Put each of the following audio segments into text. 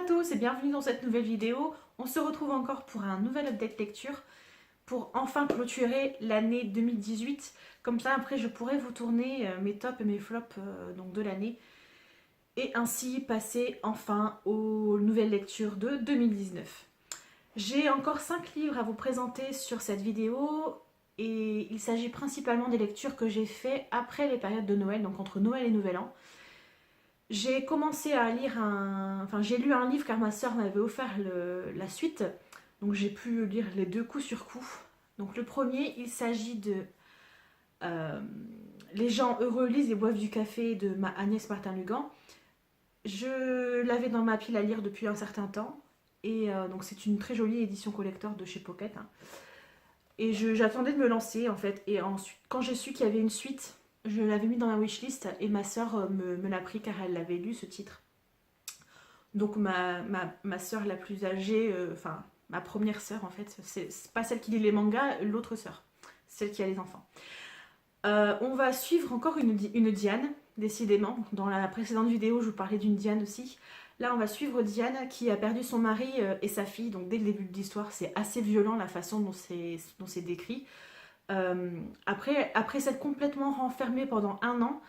tous et bienvenue dans cette nouvelle vidéo. On se retrouve encore pour un nouvel update lecture pour enfin clôturer l'année 2018. Comme ça après je pourrai vous tourner mes tops et mes flops donc de l'année et ainsi passer enfin aux nouvelles lectures de 2019. J'ai encore 5 livres à vous présenter sur cette vidéo et il s'agit principalement des lectures que j'ai fait après les périodes de Noël, donc entre Noël et Nouvel An. J'ai commencé à lire j'ai lu un livre car ma soeur m'avait offert la suite. Donc j'ai pu lire les deux coup sur coup. Donc le premier, il s'agit de euh, Les gens heureux lisent et boivent du café de Agnès Martin-Lugan. Je l'avais dans ma pile à lire depuis un certain temps. Et donc c'est une très jolie édition collector de chez Pocket, hein. Et j'attendais de me lancer en fait. Et ensuite, quand j'ai su qu'il y avait une suite, je l'avais mis dans ma wishlist et ma soeur me l'a pris car elle l'avait lu ce titre. Donc ma soeur la plus âgée, ma première soeur en fait, c'est pas celle qui lit les mangas, l'autre soeur, celle qui a les enfants. On va suivre encore une Diane, décidément. Dans la précédente vidéo, je vous parlais d'une Diane aussi. Là, on va suivre Diane qui a perdu son mari et sa fille. Donc dès le début de l'histoire, c'est assez violent la façon dont c'est décrit. Après s'être complètement renfermée pendant un an,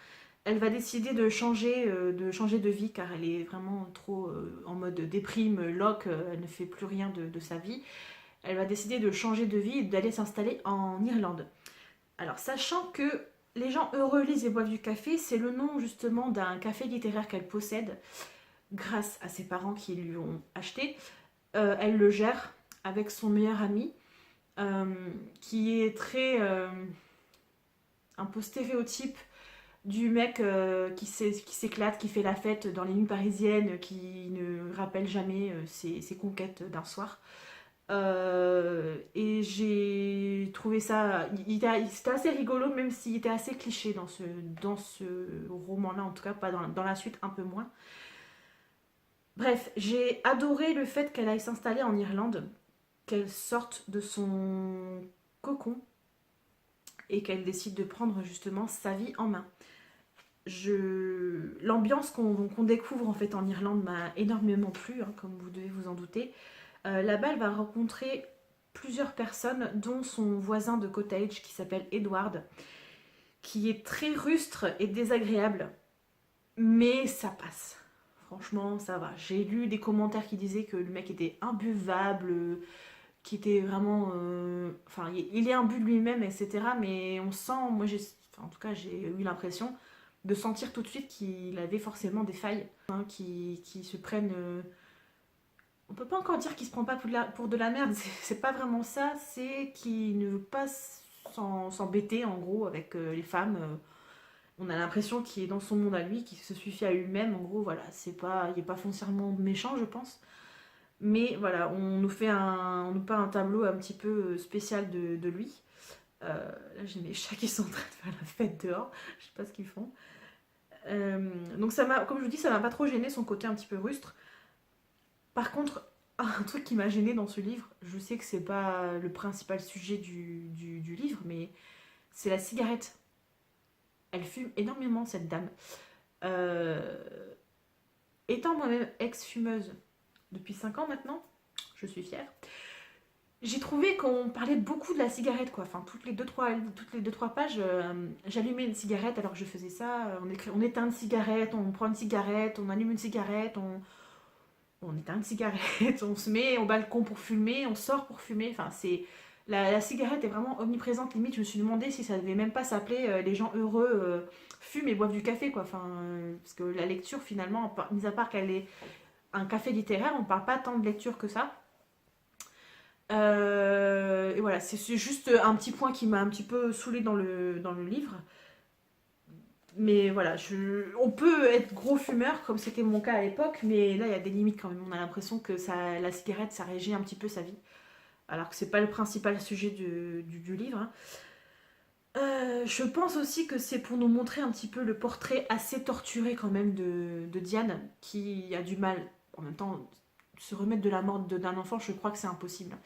elle va décider de changer de vie car elle est vraiment trop en mode déprime, loc, elle ne fait plus rien de sa vie. Elle va décider de changer de vie et d'aller s'installer en Irlande. Alors, sachant que Les gens heureux lisent et boivent du café, c'est le nom justement d'un café littéraire qu'elle possède grâce à ses parents qui lui ont acheté. Elle le gère avec son meilleur ami euh, qui est très un peu stéréotype du mec qui s'éclate, qui fait la fête dans les nuits parisiennes, qui ne rappelle jamais ses conquêtes d'un soir. Et j'ai trouvé ça. C'était assez rigolo, même s'il était assez cliché dans ce roman-là, en tout cas, pas dans la suite, un peu moins. Bref, j'ai adoré le fait qu'elle aille s'installer en Irlande, qu'elle sorte de son cocon et qu'elle décide de prendre justement sa vie en main. L'ambiance qu'on découvre en fait en Irlande m'a énormément plu, hein, comme vous devez vous en douter. Là-bas, elle va rencontrer plusieurs personnes, dont son voisin de cottage qui s'appelle Edward, qui est très rustre et désagréable, mais ça passe. Franchement, ça va. J'ai lu des commentaires qui disaient que le mec était imbuvable, qui était vraiment. Il est imbu de lui-même, etc. Mais on sent, en tout cas, j'ai eu l'impression de sentir tout de suite qu'il avait forcément des failles, hein, qui se prennent. On peut pas encore dire qu'il se prend pas pour de la merde, c'est pas vraiment ça, c'est qu'il ne veut pas s'embêter en gros avec les femmes. On a l'impression qu'il est dans son monde à lui, qu'il se suffit à lui-même. En gros, voilà, il est pas foncièrement méchant, je pense. Mais voilà, on nous peint un tableau un petit peu spécial de lui. Là, j'ai mes chats qui sont en train de faire la fête dehors. Je sais pas ce qu'ils font. Donc comme je vous dis, ça m'a pas trop gêné son côté un petit peu rustre. Par contre, un truc qui m'a gêné dans ce livre, je sais que c'est pas le principal sujet du livre, mais c'est la cigarette. Elle fume énormément, cette dame. Euh, Étant moi-même ex-fumeuse depuis 5 ans maintenant, je suis fière. J'ai trouvé qu'on parlait beaucoup de la cigarette, quoi. Enfin, toutes les deux, trois pages, j'allumais une cigarette alors que je faisais ça. On éteint une cigarette, on prend une cigarette, on allume une cigarette, on éteint une cigarette, on se met au balcon pour fumer, on sort pour fumer. La cigarette est vraiment omniprésente. Limite, je me suis demandé si ça devait même pas s'appeler Les gens heureux fument et boivent du café, quoi. Parce que la lecture, finalement, mis à part qu'elle est un café littéraire, on parle pas tant de lecture que ça. Et voilà, c'est juste un petit point qui m'a un petit peu saoulé dans le livre. Mais voilà, on peut être gros fumeur, comme c'était mon cas à l'époque, mais là, il y a des limites quand même. On a l'impression que la cigarette, ça régit un petit peu sa vie. Alors que c'est pas le principal sujet du livre, hein. Je pense aussi que c'est pour nous montrer un petit peu le portrait assez torturé quand même de Diane, qui a du mal, en même temps, se remettre de la mort d'un enfant, je crois que c'est impossible.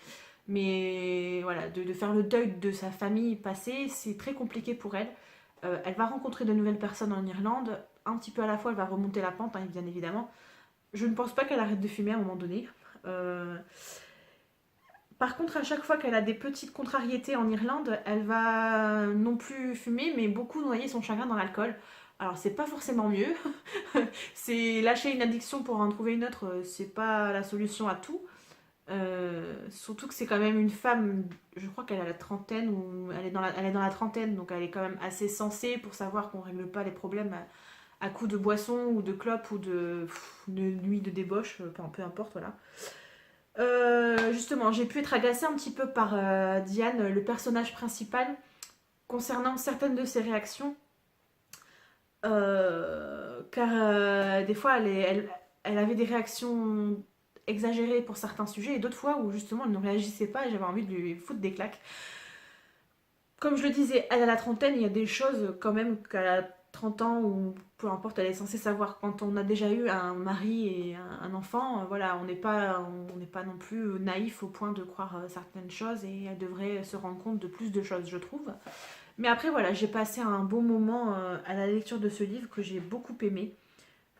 Mais voilà, de faire le deuil de sa famille passée, c'est très compliqué pour elle. Elle va rencontrer de nouvelles personnes en Irlande. Un petit peu à la fois, elle va remonter la pente, hein, bien évidemment. Je ne pense pas qu'elle arrête de fumer à un moment donné. Euh, Par contre, à chaque fois qu'elle a des petites contrariétés en Irlande, elle va non plus fumer, mais beaucoup noyer son chagrin dans l'alcool. Alors, c'est pas forcément mieux. C'est lâcher une addiction pour en trouver une autre, c'est pas la solution à tout. Surtout que c'est quand même une femme, je crois qu'elle a la trentaine, ou elle est dans la trentaine, donc elle est quand même assez sensée pour savoir qu'on règle pas les problèmes à coups de boisson ou de clope ou de nuit de débauche, peu importe, voilà. Justement, j'ai pu être agacée un petit peu par Diane, le personnage principal, concernant certaines de ses réactions. Car des fois, elle avait des réactions exagérées pour certains sujets et d'autres fois où justement elle ne réagissait pas et j'avais envie de lui foutre des claques. Comme je le disais, elle a la trentaine, il y a des choses quand même qu'à 30 ans ou peu importe, elle est censée savoir. Quand on a déjà eu un mari et un enfant, voilà, on n'est pas non plus naïf au point de croire certaines choses et elle devrait se rendre compte de plus de choses, je trouve. Mais après, voilà, j'ai passé un bon moment à la lecture de ce livre que j'ai beaucoup aimé.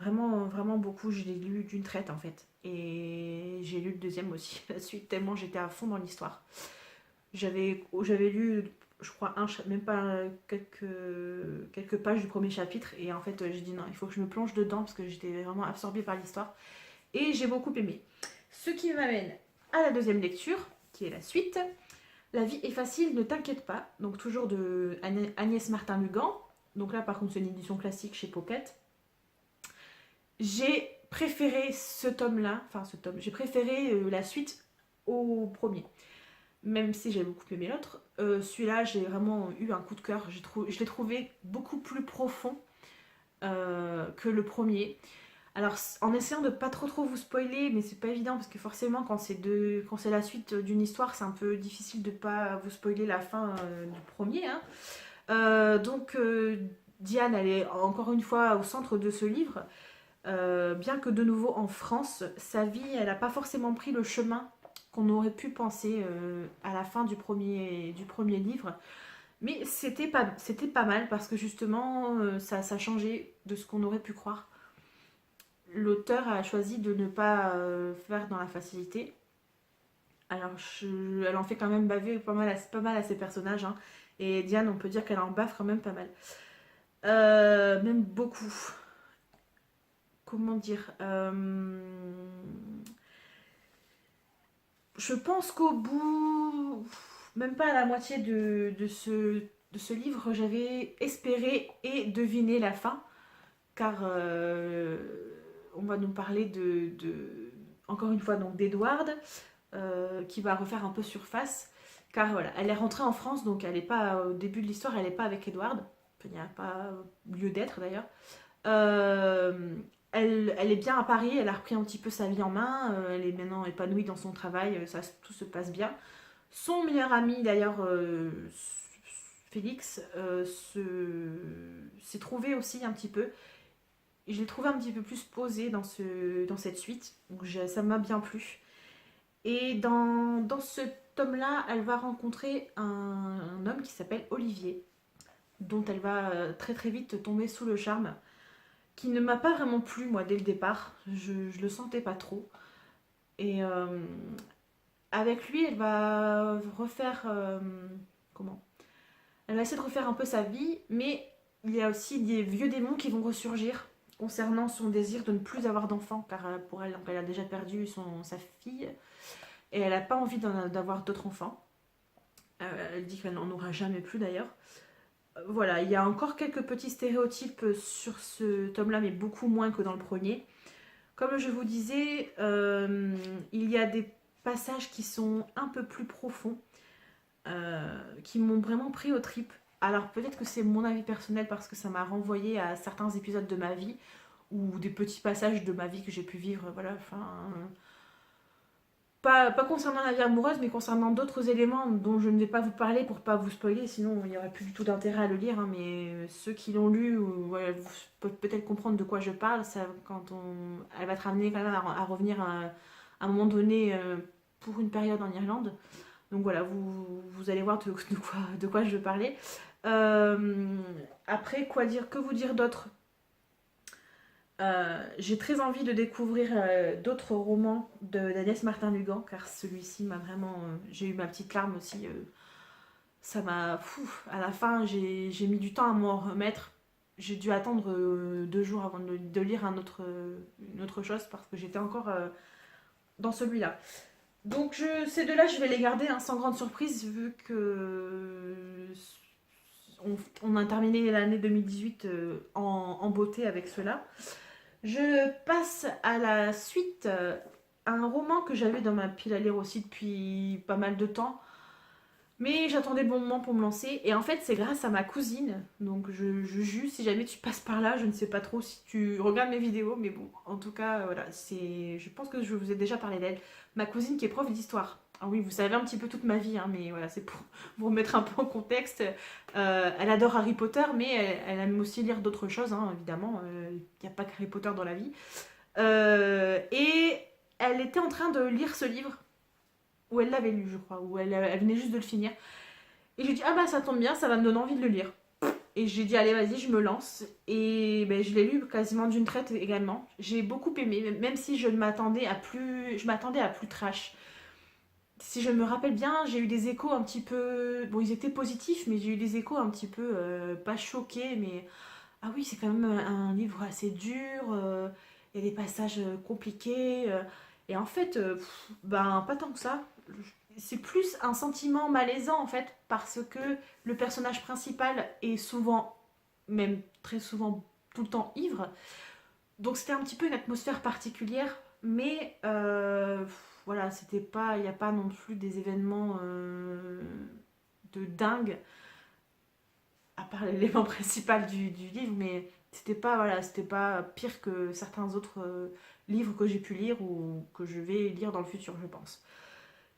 Vraiment, vraiment beaucoup. Je l'ai lu d'une traite en fait. Et j'ai lu le deuxième aussi, la suite, tellement j'étais à fond dans l'histoire. J'avais lu, je crois, même pas quelques pages du premier chapitre. Et en fait, j'ai dit non, il faut que je me plonge dedans parce que j'étais vraiment absorbée par l'histoire. Et j'ai beaucoup aimé. Ce qui m'amène à la deuxième lecture, qui est la suite. La vie est facile, ne t'inquiète pas. Donc toujours de Agnès Martin-Lugan. Donc là, par contre, c'est une édition classique chez Pocket. J'ai préféré ce tome-là, enfin ce tome, j'ai préféré la suite au premier. Même si j'ai beaucoup aimé l'autre, celui-là j'ai vraiment eu un coup de cœur. Je l'ai trouvé beaucoup plus profond que le premier. Alors en essayant de pas trop vous spoiler, mais c'est pas évident parce que forcément quand c'est la suite d'une histoire, c'est un peu difficile de pas vous spoiler la fin du premier. Hein. Donc Diane, elle est encore une fois au centre de ce livre. Bien que de nouveau en France, sa vie, elle n'a pas forcément pris le chemin qu'on aurait pu penser à la fin du premier livre. Mais c'était pas mal parce que justement, ça changeait de ce qu'on aurait pu croire. L'auteur a choisi de ne pas faire dans la facilité. Alors, elle en fait quand même baver pas mal à ses personnages. Hein. Et Diane, on peut dire qu'elle en bave quand même pas mal. Même beaucoup. Comment dire Je pense qu'au bout, même pas à la moitié de ce livre, j'avais espéré et deviné la fin. Car on va nous parler encore une fois, donc d'Edward, qui va refaire un peu surface. Car voilà, elle est rentrée en France, donc elle n'est pas, au début de l'histoire, elle n'est pas avec Edward. Il n'y a pas lieu d'être d'ailleurs. Euh, elle est bien à Paris, elle a repris un petit peu sa vie en main, elle est maintenant épanouie dans son travail, tout se passe bien. Son meilleur ami d'ailleurs, Félix, s'est trouvé aussi un petit peu. Je l'ai trouvé un petit peu plus posé dans cette suite, donc ça m'a bien plu. Et dans ce tome-là, elle va rencontrer un homme qui s'appelle Olivier, dont elle va très très vite tomber sous le charme qui ne m'a pas vraiment plu moi dès le départ. Je le sentais pas trop. Et avec lui, elle va refaire comment Elle va essayer de refaire un peu sa vie, mais il y a aussi des vieux démons qui vont ressurgir concernant son désir de ne plus avoir d'enfants, car pour elle, donc, elle a déjà perdu sa fille et elle n'a pas envie d'avoir d'autres enfants. Elle dit qu'elle n'en aura jamais plus d'ailleurs. Voilà, il y a encore quelques petits stéréotypes sur ce tome-là, mais beaucoup moins que dans le premier. Comme je vous disais, il y a des passages qui sont un peu plus profonds, qui m'ont vraiment pris aux tripes. Alors peut-être que c'est mon avis personnel parce que ça m'a renvoyé à certains épisodes de ma vie ou des petits passages de ma vie que j'ai pu vivre. Voilà, enfin, pas concernant la vie amoureuse, mais concernant d'autres éléments dont je ne vais pas vous parler pour pas vous spoiler, sinon il n'y aurait plus du tout d'intérêt à le lire. Hein, mais ceux qui l'ont lu voilà, peuvent peut-être comprendre de quoi je parle. Elle va être amenée quand même à revenir à un moment donné pour une période en Irlande. Donc voilà, vous allez voir de quoi je veux parler. Après, que vous dire d'autre J'ai très envie de découvrir d'autres romans d'Agnès Martin-Lugan, car celui-ci m'a vraiment... j'ai eu ma petite larme aussi. Ça m'a... À la fin, j'ai mis du temps à m'en remettre. J'ai dû attendre 2 jours avant de lire une autre chose, parce que j'étais encore dans celui-là. Donc ces deux-là, je vais les garder hein, sans grande surprise, vu que on a terminé l'année 2018 en beauté avec ceux-là. Je passe à la suite, un roman que j'avais dans ma pile à lire aussi depuis pas mal de temps. Mais j'attendais le bon moment pour me lancer. Et en fait, c'est grâce à ma cousine. Donc je juge si jamais tu passes par là. Je ne sais pas trop si tu regardes mes vidéos. Mais bon, en tout cas, voilà. Je pense que je vous ai déjà parlé d'elle. Ma cousine qui est prof d'histoire. Ah oui, vous savez un petit peu toute ma vie. Hein, mais voilà, c'est pour vous remettre un peu en contexte. Elle adore Harry Potter. Mais elle aime aussi lire d'autres choses, hein, évidemment. Il n'y a pas que Harry Potter dans la vie. Et elle était en train de lire ce livre où elle l'avait lu, je crois, où elle venait juste de le finir. Et j'ai dit, ah bah ça tombe bien, ça va me donner envie de le lire. Et j'ai dit, allez, vas-y, je me lance. Et ben, je l'ai lu quasiment d'une traite également. J'ai beaucoup aimé, même si je m'attendais à plus trash. Si je me rappelle bien, j'ai eu des échos un petit peu... Bon, ils étaient positifs, mais j'ai eu des échos un petit peu, pas choqués, mais... Ah oui, c'est quand même un livre assez dur, il y a des passages compliqués. Et en fait, ben, pas tant que ça. C'est plus un sentiment malaisant, en fait, parce que le personnage principal est souvent, même très souvent, tout le temps ivre. Donc c'était un petit peu une atmosphère particulière, mais voilà, c'était pas, il n'y a pas non plus des événements de dingue, à part l'élément principal du livre, mais c'était pas pire que certains autres livres que j'ai pu lire ou que je vais lire dans le futur, je pense.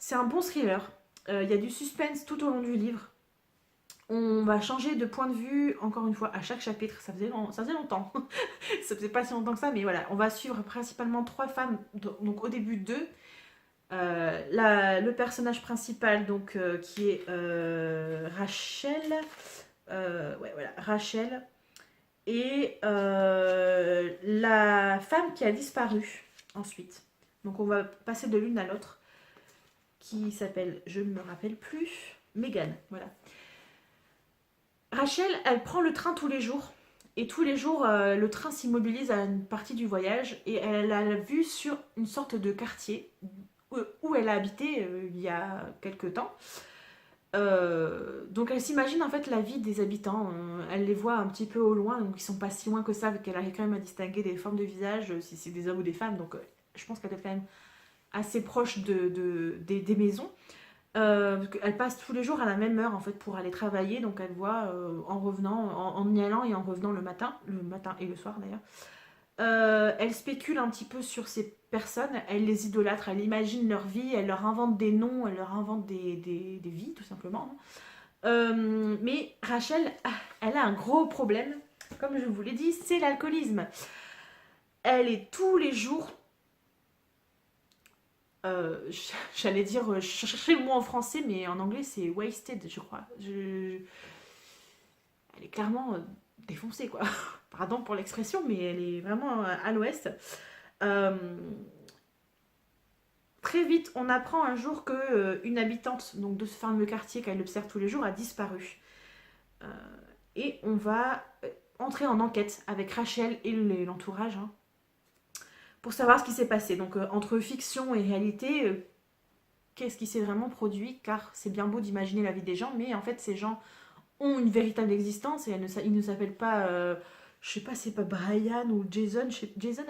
C'est un bon thriller. Il y a du suspense tout au long du livre. On va changer de point de vue, encore une fois, à chaque chapitre. Ça faisait longtemps. Ça faisait pas si longtemps que ça, mais voilà. On va suivre principalement 3 femmes, donc au début 2. Le personnage principal, donc, qui est Rachel. Ouais, voilà, Rachel. Et la femme qui a disparu ensuite. Donc on va passer de l'une à l'autre. Qui s'appelle, je ne me rappelle plus, Megan. Voilà. Rachel, elle prend le train tous les jours. Et tous les jours, le train s'immobilise à une partie du voyage. Et elle a vue sur une sorte de quartier où elle a habité il y a quelques temps. Donc elle s'imagine en fait la vie des habitants. Elle les voit un petit peu au loin, donc ils sont pas si loin que ça, vu qu'elle arrive quand même à distinguer des formes de visage, si c'est des hommes ou des femmes. Donc je pense qu'elle est quand même assez proche des maisons. Elle passe tous les jours à la même heure en fait pour aller travailler, donc elle voit en revenant, en y allant et en revenant le matin et le soir d'ailleurs. Elle spécule un petit peu sur ces personnes, elle les idolâtre, elle imagine leur vie, elle leur invente des noms, elle leur invente des vies tout simplement. Mais Rachel, elle a un gros problème, comme je vous l'ai dit, c'est l'alcoolisme. Elle est tous les jours j'allais dire, je cherchais le mot en français, mais en anglais c'est wasted, je crois. Elle est clairement défoncée, quoi. Pardon pour l'expression, mais elle est vraiment à l'ouest. Euh, Très vite, on apprend un jour que une habitante donc, de ce fameux quartier qu'elle observe tous les jours a disparu. Euh, et on va entrer en enquête avec Rachel et l'entourage, hein, pour savoir ce qui s'est passé. Donc entre fiction et réalité, qu'est-ce qui s'est vraiment produit, car c'est bien beau d'imaginer la vie des gens, mais en fait ces gens ont une véritable existence et ils ne s'appellent pas, je sais pas, c'est pas Brian ou Jason. Jason,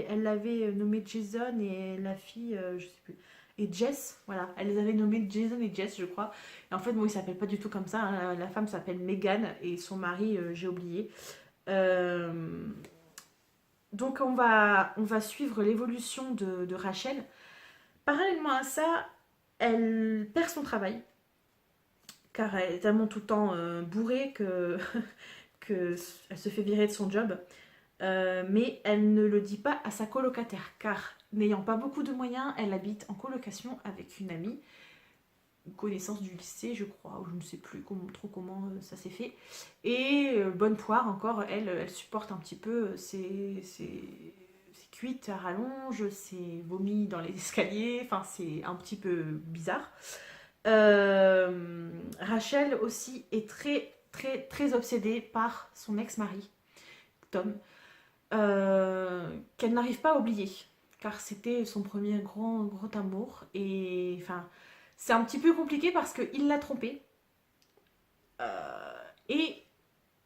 elle l'avait nommé Jason et la fille, je sais plus. Et Jess, voilà, elle les avait nommés Jason et Jess, je crois. Et en fait, bon, ils s'appellent pas du tout comme ça. Hein. La femme s'appelle Megan et son mari, j'ai oublié. Euh, donc on va suivre l'évolution de Rachel. Parallèlement à ça, elle perd son travail, car elle est tellement tout le temps bourrée que elle se fait virer de son job. Mais elle ne le dit pas à sa colocataire, car n'ayant pas beaucoup de moyens, elle habite en colocation avec une amie. connaissance du lycée, je crois, ou je ne sais plus trop comment ça s'est fait. Et Bonne Poire, encore, elle supporte un petit peu ses cuites à rallonge, ses vomis dans les escaliers, enfin c'est un petit peu bizarre. Rachel aussi est très très très obsédée par son ex-mari, Tom, qu'elle n'arrive pas à oublier, car c'était son premier grand amour. Et enfin, c'est un petit peu compliqué parce qu'il l'a trompée. Et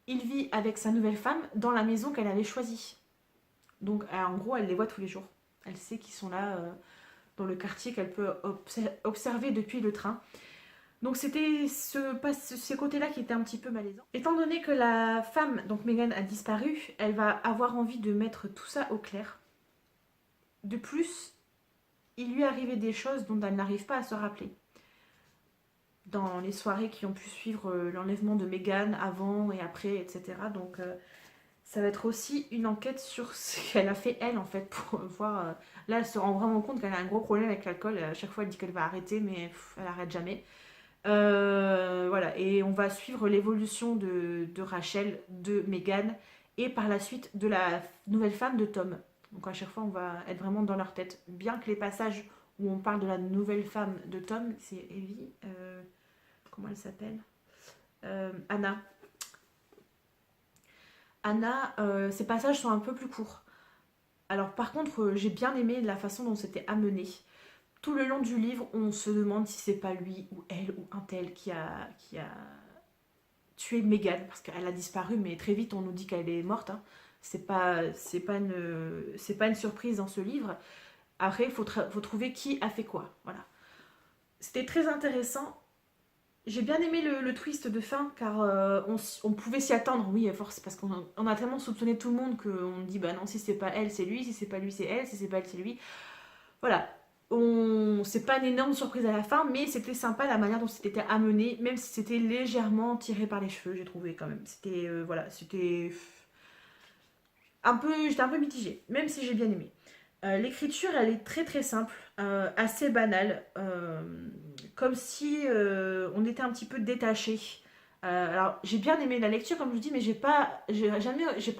il vit avec sa nouvelle femme dans la maison qu'elle avait choisie. Donc en gros, elle les voit tous les jours. Elle sait qu'ils sont là dans le quartier qu'elle peut observer depuis le train. Donc c'était ce côté-là qui était un petit peu malaisant. Étant donné que la femme, donc Megan, a disparu, elle va avoir envie de mettre tout ça au clair. De plus, il lui est arrivé des choses dont elle n'arrive pas à se rappeler. Dans les soirées qui ont pu suivre l'enlèvement de Megan avant et après, etc. Donc ça va être aussi une enquête sur ce qu'elle a fait elle en fait pour voir. Là, elle se rend vraiment compte qu'elle a un gros problème avec l'alcool. À chaque fois, elle dit qu'elle va arrêter, mais elle arrête jamais. Voilà, et on va suivre l'évolution de Rachel, de Megan, et par la suite de la nouvelle femme de Tom. Donc à chaque fois, on va être vraiment dans leur tête. Bien que les passages où on parle de la nouvelle femme de Tom, c'est Ellie, comment elle s'appelle, Anna. Anna, ces passages sont un peu plus courts. Alors par contre, j'ai bien aimé la façon dont c'était amené. Tout le long du livre, on se demande si c'est pas lui ou elle ou un tel qui a tué Megan, parce qu'elle a disparu, mais très vite on nous dit qu'elle est morte. Hein. C'est pas une surprise dans ce livre. Après, il faut trouver qui a fait quoi. Voilà. C'était très intéressant. J'ai bien aimé le twist de fin, car on pouvait s'y attendre, oui, à force, parce qu'on a tellement soupçonné tout le monde qu'on dit, bah non, si c'est pas elle, c'est lui, si c'est pas lui, c'est elle, si c'est pas elle, c'est lui. Voilà, c'est pas une énorme surprise à la fin, mais c'était sympa la manière dont c'était amené, même si c'était légèrement tiré par les cheveux, j'ai trouvé quand même. C'était voilà, c'était j'étais un peu mitigée, même si j'ai bien aimé. L'écriture, elle est très très simple, assez banale, comme si on était un petit peu détaché. Alors j'ai bien aimé la lecture, comme je vous dis, mais j'ai pas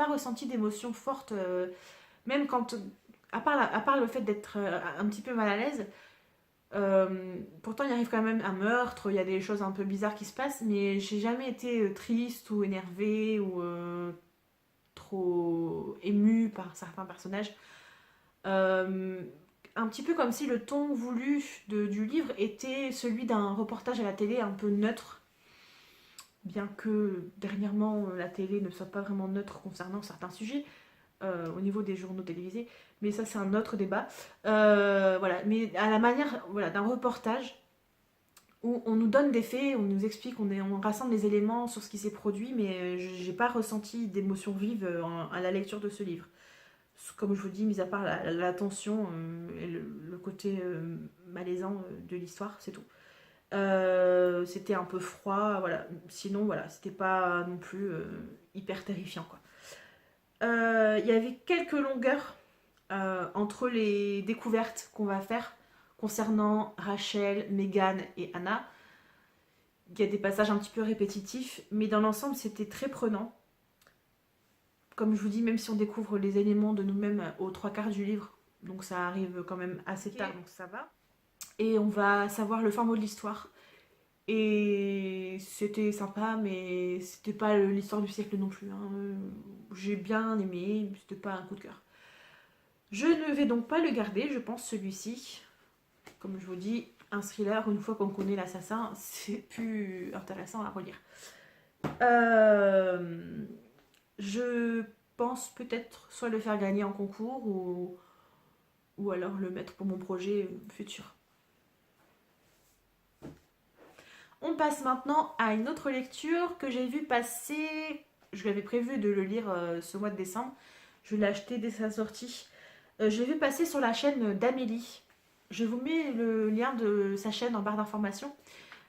ressenti d'émotion forte, même quand, à part le fait d'être un petit peu mal à l'aise. Pourtant, il arrive quand même un meurtre, il y a des choses un peu bizarres qui se passent, mais j'ai jamais été triste ou énervée ou trop émue par certains personnages. Euh, un petit peu comme si le ton voulu du livre était celui d'un reportage à la télé un peu neutre, bien que dernièrement la télé ne soit pas vraiment neutre concernant certains sujets. Au niveau des journaux télévisés, mais ça c'est un autre débat. Voilà, mais à la manière voilà, d'un reportage où on nous donne des faits, on nous explique, on rassemble les éléments sur ce qui s'est produit, mais j'ai pas ressenti d'émotion vive à la lecture de ce livre. Comme je vous dis, mis à part la tension et le côté malaisant de l'histoire, c'est tout. C'était un peu froid, voilà. Sinon, voilà, c'était pas non plus hyper terrifiant, quoi. Il y avait quelques longueurs entre les découvertes qu'on va faire concernant Rachel, Megan et Anna. Il y a des passages un petit peu répétitifs, mais dans l'ensemble, c'était très prenant. Comme je vous dis, même si on découvre les éléments de nous-mêmes aux trois quarts du livre, donc ça arrive quand même assez tard, donc ça va. Et on va savoir le fin mot de l'histoire. Et c'était sympa, mais c'était pas l'histoire du siècle non plus. Hein. J'ai bien aimé, mais c'était pas un coup de cœur. Je ne vais donc pas le garder, je pense, celui-ci. Comme je vous dis, un thriller, une fois qu'on connaît l'assassin, c'est plus intéressant à relire. Je pense peut-être soit le faire gagner en concours ou alors le mettre pour mon projet futur. On passe maintenant à une autre lecture que j'ai vue passer. Je l'avais prévu de le lire ce mois de décembre. Je l'ai acheté dès sa sortie. Je l'ai vu passer sur la chaîne d'Amélie. Je vous mets le lien de sa chaîne en barre d'informations.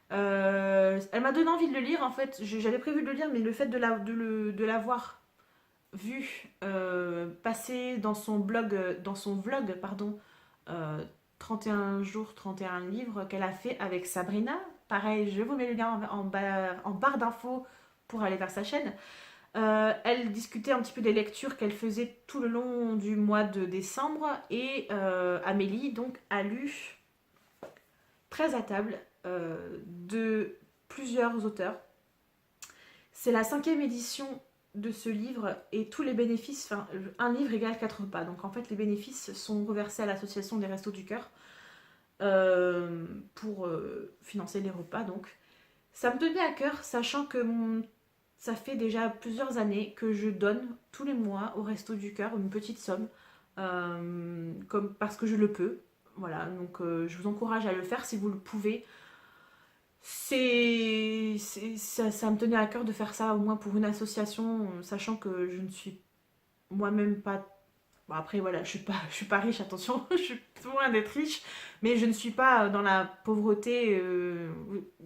Elle m'a donné envie de le lire en fait. J'avais prévu de le lire, mais le fait de l'avoir vu passer dans son vlog, 31 jours, 31 livres qu'elle a fait avec Sabrina, Pareil, je vous mets le lien en barre d'infos pour aller vers sa chaîne. Elle discutait un petit peu des lectures qu'elle faisait tout le long du mois de décembre et Amélie donc a lu 13 à table de plusieurs auteurs. C'est la 5e édition de ce livre et tous les bénéfices, enfin un livre égale 4 repas, donc en fait les bénéfices sont reversés à l'association des Restos du Cœur pour financer les repas donc. Ça me tenait à cœur, sachant que ça fait déjà plusieurs années que je donne tous les mois au Resto du Cœur une petite somme, parce que je le peux. Voilà, donc je vous encourage à le faire si vous le pouvez. Ça me tenait à cœur de faire ça au moins pour une association, sachant que je ne suis moi-même pas. Bon, après, voilà, je suis pas riche, attention, je suis loin d'être riche, mais je ne suis pas dans la pauvreté.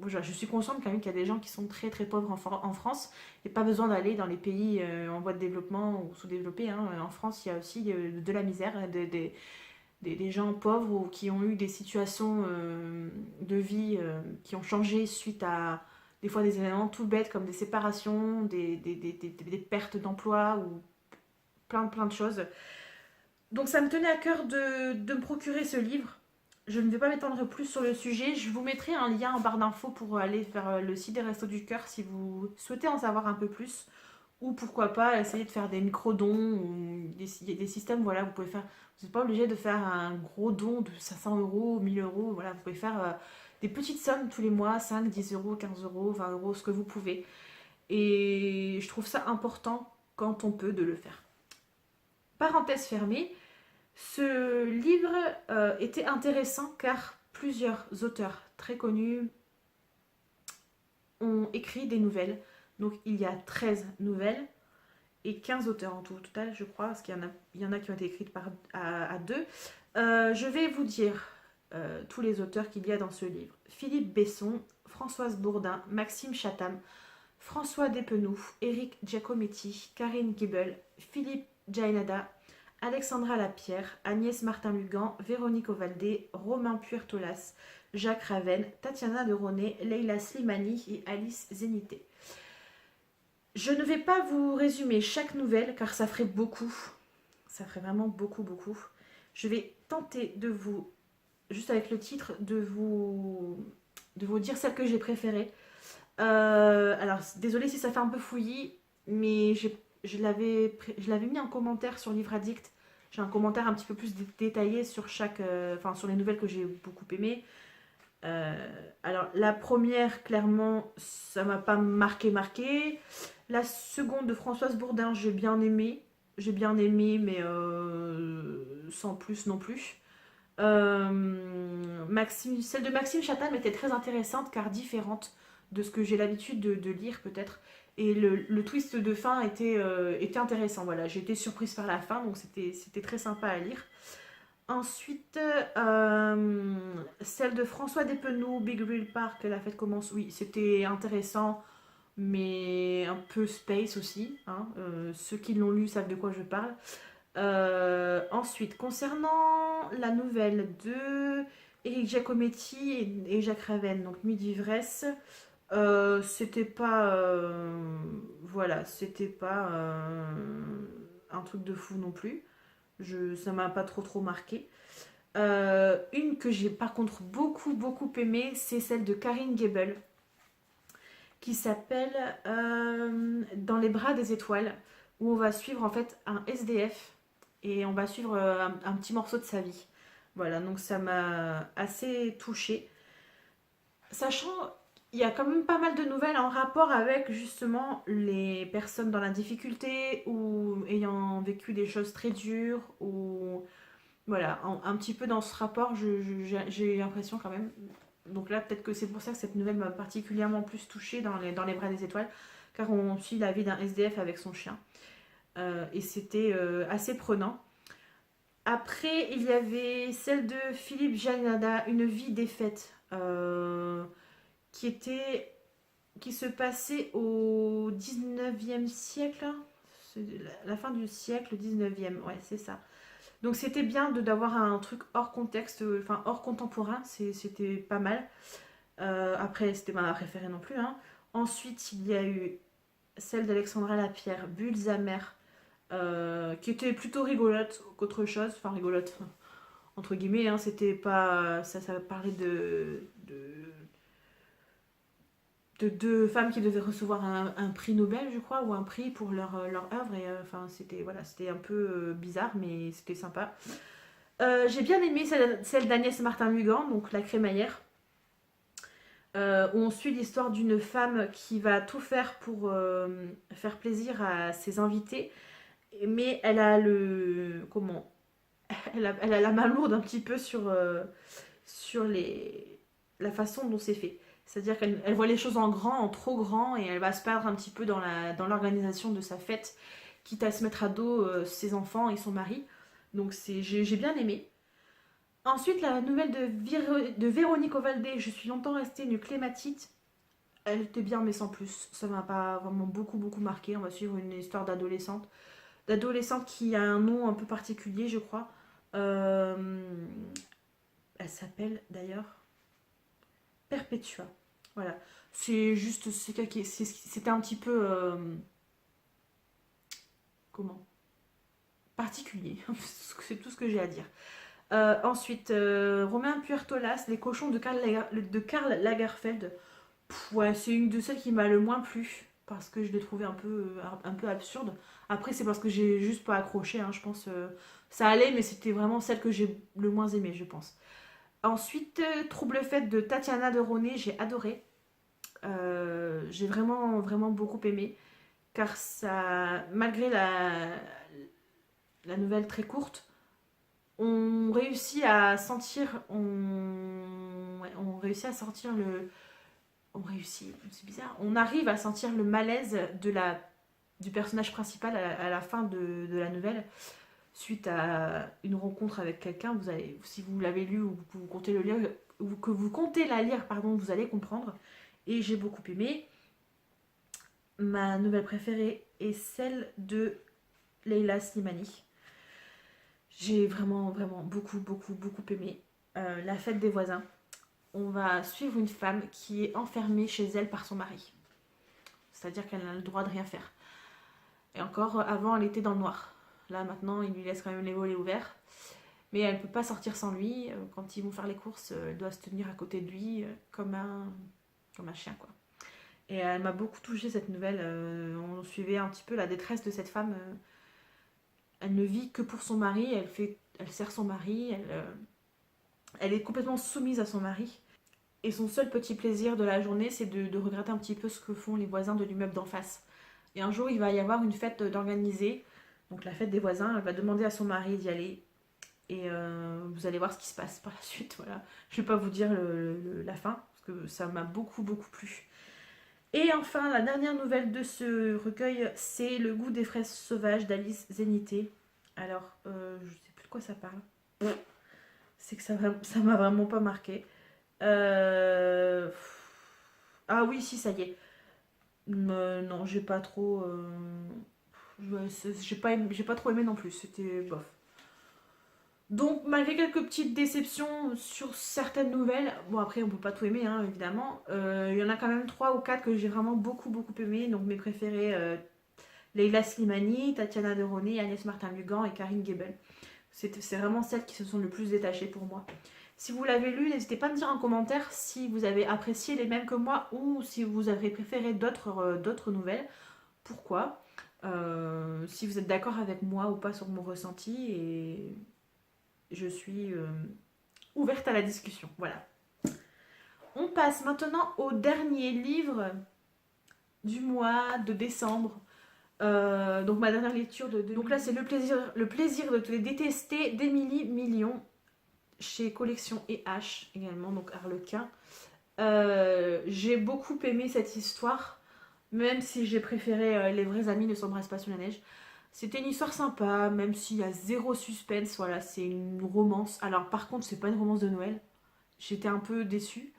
Je suis consciente quand même qu'il y a des gens qui sont très très pauvres en France. Il n'y a pas besoin d'aller dans les pays en voie de développement ou sous-développés, hein. En France, il y a aussi de la misère, des gens pauvres ou qui ont eu des situations de vie qui ont changé suite à des fois des événements tout bêtes comme des séparations, des pertes d'emploi ou plein de choses. Donc ça me tenait à cœur de me procurer ce livre. Je ne vais pas m'étendre plus sur le sujet. Je vous mettrai un lien en barre d'infos pour aller vers le site des Restos du Cœur si vous souhaitez en savoir un peu plus. Ou pourquoi pas essayer de faire des micro-dons ou des systèmes, voilà, vous pouvez faire. Vous n'êtes pas obligé de faire un gros don de 500 euros, 1000 euros, voilà, vous pouvez faire des petites sommes tous les mois, 5, 10 euros, 15 euros, 20 euros, ce que vous pouvez. Et je trouve ça important quand on peut de le faire. Parenthèse fermée, ce livre était intéressant car plusieurs auteurs très connus ont écrit des nouvelles. Donc il y a 13 nouvelles et 15 auteurs en tout, au total, je crois, parce qu'il y en a qui ont été écrites à deux. Je vais vous dire tous les auteurs qu'il y a dans ce livre. Philippe Besson, Françoise Bourdin, Maxime Chatham, François Despenoux, Éric Giacometti, Karine Guébel, Philippe Jaénada, Alexandra Lapierre, Agnès Martin-Lugan, Véronique Ovaldé, Romain Puertolas, Jacques Raven, Tatiana de Ronet, Leila Slimani et Alice Zénité. Je ne vais pas vous résumer chaque nouvelle car ça ferait beaucoup. Ça ferait vraiment beaucoup. Je vais tenter de vous, juste avec le titre, de vous dire celle que j'ai préférée. Alors, désolée si ça fait un peu fouillis, mais je l'avais mis en commentaire sur Livre Addict. J'ai un commentaire un petit peu plus détaillé sur sur les nouvelles que j'ai beaucoup aimées. Alors, la première, clairement, ça m'a pas marqué. La seconde de Françoise Bourdin, j'ai bien aimé, mais sans plus non plus. Celle de Maxime Chatham était très intéressante car différente de ce que j'ai l'habitude de lire peut-être. Et le twist de fin était intéressant. Voilà, j'ai été surprise par la fin, donc c'était très sympa à lire. Ensuite, celle de François Despenoux, Big Real Park, la fête commence. Oui, c'était intéressant, mais un peu space aussi, hein. Ceux qui l'ont lu savent de quoi je parle. Ensuite, concernant la nouvelle de Éric Giacometti et Jacques Raven, donc Nuit d'ivresse, c'était pas un truc de fou non plus. Ça m'a pas trop marqué. Une que j'ai par contre beaucoup aimée, c'est celle de Karine Guébel qui s'appelle Dans les bras des étoiles, où on va suivre en fait un SDF et on va suivre un petit morceau de sa vie. Voilà, donc ça m'a assez touchée. Sachant, il y a quand même pas mal de nouvelles en rapport avec justement les personnes dans la difficulté ou ayant vécu des choses très dures ou voilà, un petit peu dans ce rapport, j'ai l'impression quand même. Donc là, peut-être que c'est pour ça que cette nouvelle m'a particulièrement plus touchée dans les bras des étoiles, car on suit la vie d'un SDF avec son chien. Et c'était assez prenant. Après, il y avait celle de Philippe Jaénada, Une vie défaite, qui se passait au 19e siècle. La fin du siècle 19e, ouais, c'est ça. Donc c'était bien d'avoir un truc hors contexte, enfin hors contemporain, c'était pas mal. Après, c'était pas ma préférée non plus, hein. Ensuite, il y a eu celle d'Alexandra Lapierre, Bulles amères, qui était plutôt rigolote qu'autre chose. Enfin, rigolote, entre guillemets, hein, c'était pas. Ça parlait de deux femmes qui devaient recevoir un prix Nobel, je crois, ou un prix pour leur œuvre. Et enfin, c'était voilà, c'était un peu bizarre, mais c'était sympa. J'ai bien aimé celle d'Agnès Martin-Lugan, donc La Crémaillère, où on suit l'histoire d'une femme qui va tout faire pour faire plaisir à ses invités, mais elle a le. Comment elle a la main lourde un petit peu sur la façon dont c'est fait. C'est-à-dire qu'elle voit les choses en grand, en trop grand, et elle va se perdre un petit peu dans l'organisation de sa fête, quitte à se mettre à dos ses enfants et son mari. Donc j'ai bien aimé. Ensuite, la nouvelle de Véronique Ovaldé, je suis longtemps restée une clématite. Elle était bien, mais sans plus. Ça m'a pas vraiment beaucoup marqué. On va suivre une histoire d'adolescente. D'adolescente qui a un nom un peu particulier, je crois. Euh, Elle s'appelle d'ailleurs Perpetua. Voilà. C'est juste. C'était un petit peu. Comment particulier. C'est tout ce que j'ai à dire. Ensuite, Romain Puertolas, Les cochons de Karl Lagerfeld. Ouais, c'est une de celles qui m'a le moins plu parce que je l'ai trouvé un peu absurde. Après, c'est parce que j'ai juste pas accroché, hein, je pense. Ça allait, mais c'était vraiment celle que j'ai le moins aimée, je pense. Ensuite, Trouble Fête de Tatiana de Roné, j'ai adoré. J'ai vraiment beaucoup aimé. Car ça, malgré la nouvelle très courte, on réussit à sentir. Ouais, on réussit à sentir le. On réussit, c'est bizarre. On arrive à sentir le malaise du personnage principal à la fin de la nouvelle, suite à une rencontre avec quelqu'un. Si vous l'avez lu ou que vous comptez le lire, ou que vous comptez la lire, pardon, vous allez comprendre. Et j'ai beaucoup aimé. Ma nouvelle préférée est celle de Leila Slimani. J'ai vraiment beaucoup aimé. La fête des voisins. On va suivre une femme qui est enfermée chez elle par son mari. C'est-à-dire qu'elle n'a le droit de rien faire. Et encore, avant, elle était dans le noir. Là, maintenant, il lui laisse quand même les volets ouverts. Mais elle ne peut pas sortir sans lui. Quand ils vont faire les courses, elle doit se tenir à côté de lui comme un chien, quoi. Et elle m'a beaucoup touchée, cette nouvelle. On suivait un petit peu la détresse de cette femme. Elle ne vit que pour son mari. Elle sert son mari. Elle est complètement soumise à son mari. Et son seul petit plaisir de la journée, c'est de regretter un petit peu ce que font les voisins de l'immeuble d'en face. Et un jour, il va y avoir une fête d'organiser, donc la fête des voisins. Elle va demander à son mari d'y aller. Et vous allez voir ce qui se passe par la suite. Voilà. Je ne vais pas vous dire la fin, parce que ça m'a beaucoup plu. Et enfin, la dernière nouvelle de ce recueil, c'est Le goût des fraises sauvages d'Alice Zénité. Alors, je ne sais plus de quoi ça parle. C'est que ça m'a vraiment pas marqué. Euh, Ah oui, si, ça y est. Non, j'ai pas trop. J'ai pas trop aimé non plus. C'était bof. Donc, malgré quelques petites déceptions sur certaines nouvelles, bon, après, on peut pas tout aimer, hein, évidemment. Il y en a quand même 3 ou 4 que j'ai vraiment beaucoup aimé. Donc, mes préférés, Leila Slimani, Tatiana de Roné, Agnès Martin-Lugan et Karine Gebel. C'est vraiment celles qui se sont le plus détachées pour moi. Si vous l'avez lu, n'hésitez pas à me dire en commentaire si vous avez apprécié les mêmes que moi ou si vous avez préféré d'autres nouvelles. Pourquoi Si vous êtes d'accord avec moi ou pas sur mon ressenti, et je suis ouverte à la discussion. Voilà. On passe maintenant au dernier livre du mois de décembre. Donc ma dernière lecture donc là c'est le plaisir de te les détester d'Émilie Million, chez Collection et H également, donc Harlequin. J'ai beaucoup aimé cette histoire, même si j'ai préféré Les vrais amis ne s'embrassent pas sous la neige. C'était une histoire sympa, même s'il y a zéro suspense. Voilà, c'est une romance. Alors par contre, c'est pas une romance de Noël. J'étais un peu déçue,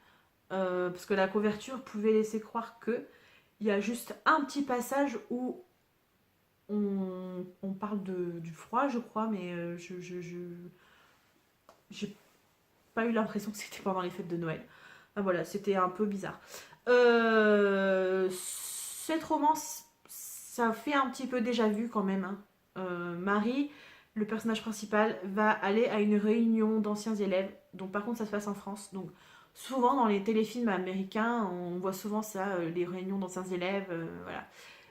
parce que la couverture pouvait laisser croire que il y a juste un petit passage où on parle du froid, je crois, mais j'ai pas eu l'impression que c'était pendant les fêtes de Noël. Ah, voilà, c'était un peu bizarre. Cette romance, ça fait un petit peu déjà vu quand même, hein. Marie, le personnage principal, va aller à une réunion d'anciens élèves. Donc par contre, ça se passe en France. Donc souvent dans les téléfilms américains, on voit souvent ça, les réunions d'anciens élèves, voilà.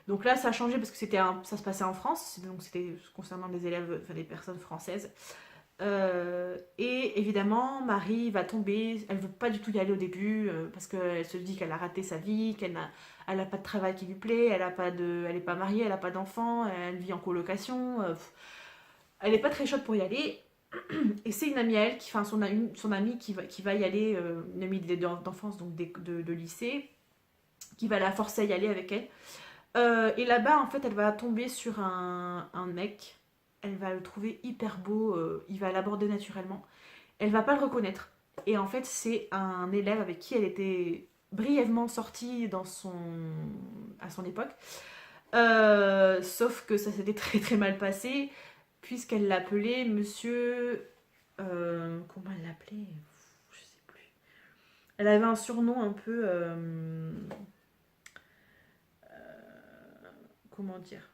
Donc là, ça a changé parce que ça se passait en France, donc c'était concernant des élèves, enfin des personnes françaises. Et évidemment, Marie va tomber, elle veut pas du tout y aller au début parce qu'elle se dit qu'elle a raté sa vie, elle a pas de travail qui lui plaît, elle est pas mariée, elle a pas d'enfant, elle vit en colocation, elle est pas très chaude pour y aller. Et c'est une amie à elle, enfin son amie qui va y aller, une amie d'enfance, donc de lycée, qui va la forcer à y aller avec elle. Et là-bas, en fait, elle va tomber sur un mec. Elle va le trouver hyper beau. Il va l'aborder naturellement. Elle va pas le reconnaître. Et en fait, c'est un élève avec qui elle était brièvement sortie à son époque. Sauf que ça s'était très très mal passé, puisqu'elle l'appelait monsieur. Comment elle l'appelait? Je sais plus. Elle avait un surnom un peu. Comment dire?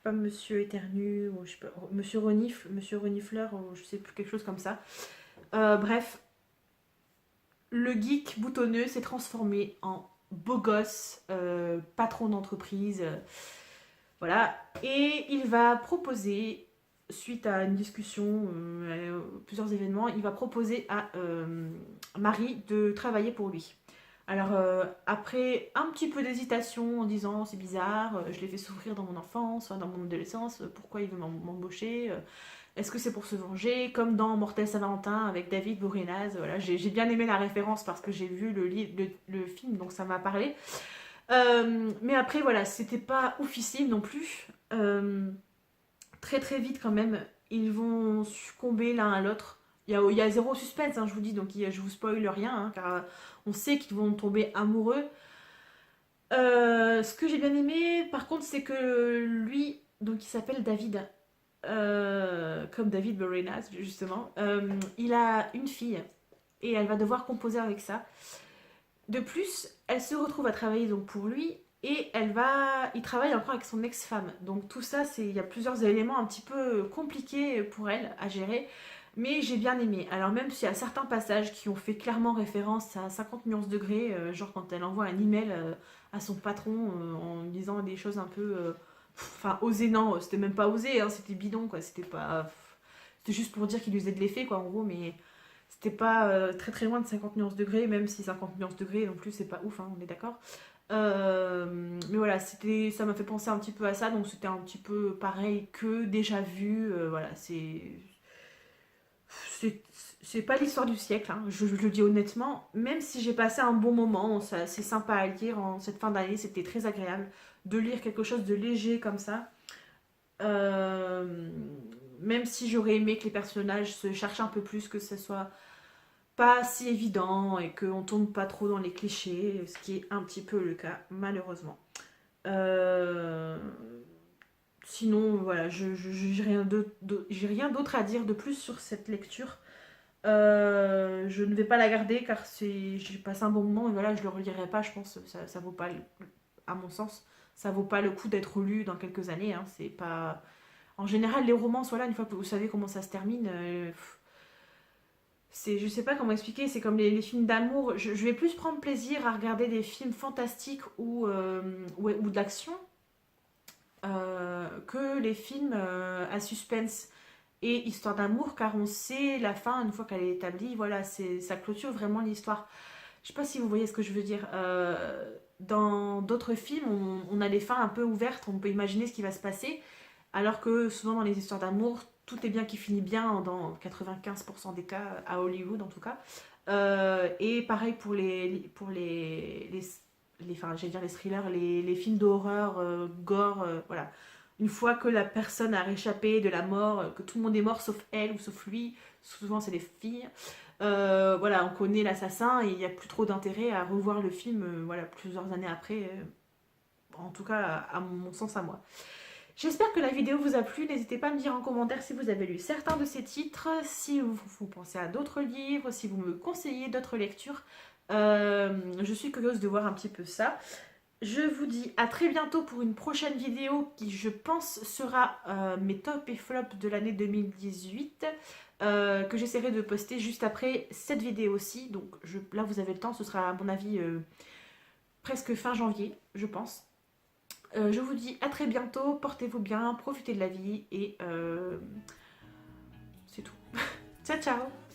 Pas Monsieur Éternu, ou je sais pas, Monsieur Renifleur, ou je sais plus, quelque chose comme ça. Bref, le geek boutonneux s'est transformé en beau gosse, patron d'entreprise, voilà. Et il va proposer, suite à une discussion, plusieurs événements, il va proposer à Marie de travailler pour lui. Alors, après un petit peu d'hésitation en disant c'est bizarre, je l'ai fait souffrir dans mon enfance, dans mon adolescence, pourquoi il veut m'embaucher, est-ce que c'est pour se venger, comme dans Mortel Saint-Valentin avec David Boreanaz, voilà, j'ai bien aimé la référence parce que j'ai vu le film, donc ça m'a parlé. Mais après, voilà, c'était pas oufissime non plus. Très très vite quand même, ils vont succomber l'un à l'autre. Il y a zéro suspense, hein, je vous dis, donc je vous spoil rien, hein, car on sait qu'ils vont tomber amoureux. Ce que j'ai bien aimé, par contre, c'est que lui, donc il s'appelle David, comme David Boreanaz, justement, il a une fille et elle va devoir composer avec ça. De plus, elle se retrouve à travailler donc pour lui et il travaille encore avec son ex-femme. Donc tout ça, il y a plusieurs éléments un petit peu compliqués pour elle à gérer. Mais j'ai bien aimé. Alors même s'il y a certains passages qui ont fait clairement référence à 50 nuances degrés, genre quand elle envoie un email à son patron en disant des choses un peu... Enfin, osé, non, c'était même pas osé, hein, c'était bidon, quoi. C'était pas... C'était juste pour dire qu'il lui faisait de l'effet, quoi, en gros, mais... C'était pas très très loin de 50 nuances degrés, même si 50 nuances degrés non plus c'est pas ouf, hein, on est d'accord. Mais voilà, ça m'a fait penser un petit peu à ça, donc c'était un petit peu pareil que déjà vu. Voilà, c'est c'est pas l'histoire du siècle, hein, je le dis honnêtement. Même si j'ai passé un bon moment, c'est sympa à lire en cette fin d'année, c'était très agréable de lire quelque chose de léger comme ça. Euh, Même si j'aurais aimé que les personnages se cherchent un peu plus, que ce soit pas si évident et qu'on tombe pas trop dans les clichés, ce qui est un petit peu le cas malheureusement. Euh, Sinon, voilà, j'ai rien d'autre à dire de plus sur cette lecture. Je ne vais pas la garder car j'ai passé un bon moment et voilà, je le relirai pas, je pense, ça vaut pas, à mon sens, ça vaut pas le coup d'être lu dans quelques années, hein, c'est pas... En général, les romans, voilà, une fois que vous savez comment ça se termine, je sais pas comment expliquer, c'est comme les films d'amour. Je vais plus prendre plaisir à regarder des films fantastiques ou d'action que les films à suspense et histoire d'amour, car on sait la fin une fois qu'elle est établie. Voilà, ça clôture vraiment l'histoire. Je sais pas si vous voyez ce que je veux dire. Dans d'autres films, on a des fins un peu ouvertes, on peut imaginer ce qui va se passer, alors que souvent dans les histoires d'amour, tout est bien qui finit bien dans 95% des cas, à Hollywood en tout cas. Et pareil enfin, j'allais dire les thrillers, les films d'horreur, gore, voilà. Une fois que la personne a réchappé de la mort, que tout le monde est mort sauf elle ou sauf lui, souvent c'est les filles, voilà, on connaît l'assassin et il n'y a plus trop d'intérêt à revoir le film, voilà, plusieurs années après, en tout cas à mon sens à moi. J'espère que la vidéo vous a plu. N'hésitez pas à me dire en commentaire si vous avez lu certains de ces titres, si vous pensez à d'autres livres, si vous me conseillez d'autres lectures. Je suis curieuse de voir un petit peu ça. Je vous dis à très bientôt pour une prochaine vidéo qui, je pense, sera mes tops et flops de l'année 2018, que j'essaierai de poster juste après cette vidéo aussi. Donc là, vous avez le temps, ce sera à mon avis presque fin janvier, je pense. Je vous dis à très bientôt, portez-vous bien, profitez de la vie et c'est tout. Ciao ciao.